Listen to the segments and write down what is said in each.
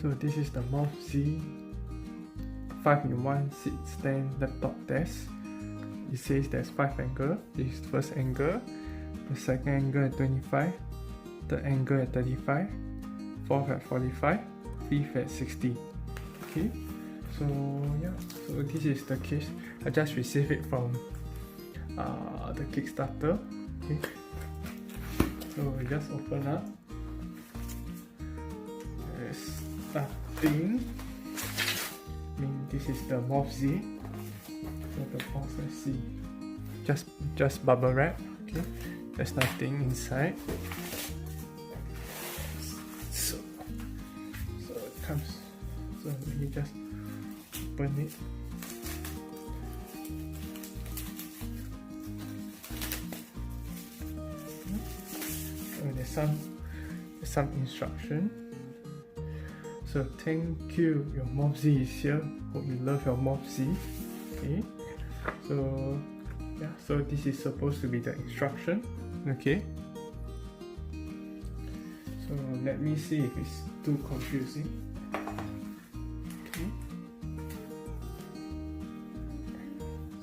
So this is the Moft Z 5-in-1 sit stand laptop desk. It says there's 5 angles. This is the first angle, the second angle at 25, third angle at 35, fourth at 45, fifth at 60. Okay, so yeah, so this is the case. I just received it from the Kickstarter. Okay, so we just open up. There's nothing. I mean, this is the Moft Z. So the box, let's see. Just bubble wrap. Okay, there's nothing inside. So it comes. So let me just open it. So there's some instruction. So thank you, your Moft Z is here. Hope you love your Moft Z. Okay. So yeah, so this is supposed to be the instruction. Okay. So let me see if it's too confusing. Okay.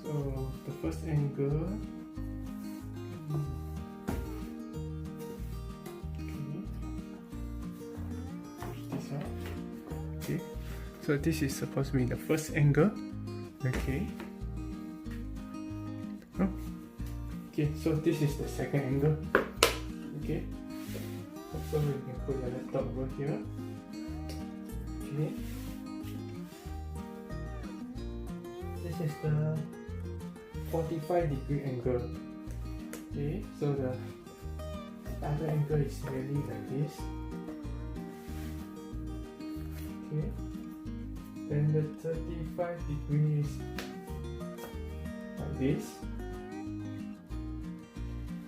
So the first angle. Okay, so this is supposed to be the first angle. Okay. Oh. Okay, so this is the second angle. Okay. So we can put the laptop over here. Okay. This is the 45-degree angle. Okay, so the other angle is really like this. Okay. Then the 35 degrees like this,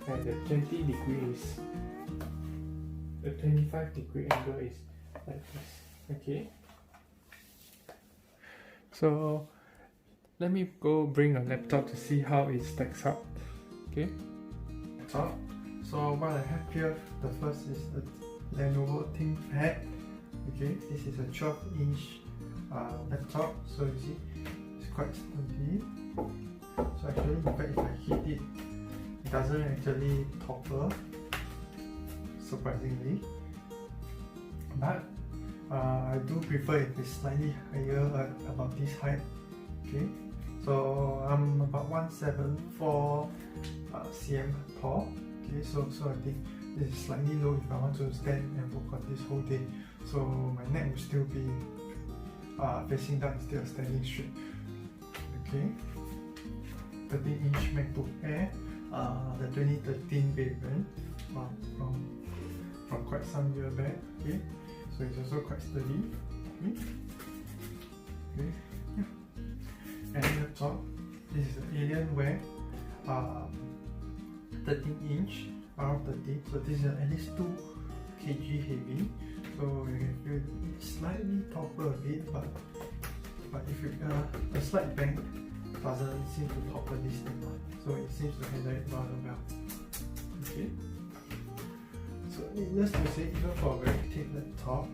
and the 20 degrees, the 25-degree angle is like this. Okay. So let me go bring a laptop to see how it stacks up. Okay. Laptop. So what I have here, the first is the Lenovo ThinkPad. Okay, this is a 12-inch laptop, so you see it's quite sturdy. So actually, in fact, if I hit it, it doesn't actually topple, surprisingly. But I do prefer if it's slightly higher, about this height. Okay, so I'm about 174 cm tall. Okay, so I think this is slightly low if I want to stand and work on this whole day. So my neck will still be facing down instead of standing straight. Okay. 13-inch MacBook Air, the 2013 variant from quite some year back. Okay. So it's also quite sturdy. Okay. Okay. Yeah. And laptop. This is an Alienware 13-inch R30. So this is at least 2 kg heavy. So you can feel it slightly topple a bit, but if you a slight bang doesn't seem to topple this thing, so it seems to handle it rather well. Okay. So needless to say, even for a very thick laptop,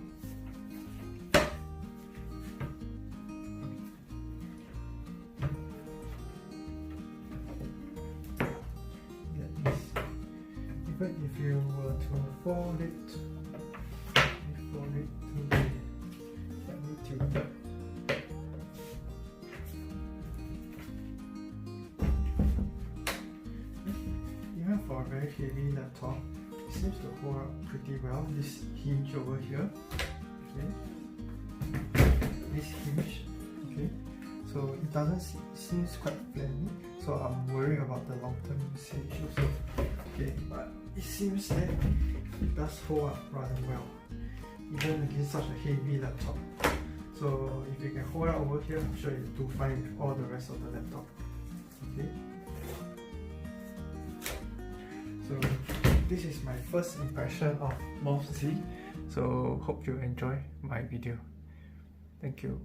even if you were to fold it. Even for a very heavy laptop, it seems to hold up pretty well. This hinge over here, okay, this hinge, okay, so it doesn't seems quite flammy. So I'm worried about the long-term usage also. Okay, but it seems that it does hold up rather well, even against such a heavy laptop. So if you can hold out over here, I'm sure you do fine with all the rest of the laptop. Okay. So this is my first impression of Moft Z. So hope you enjoy my video. Thank you.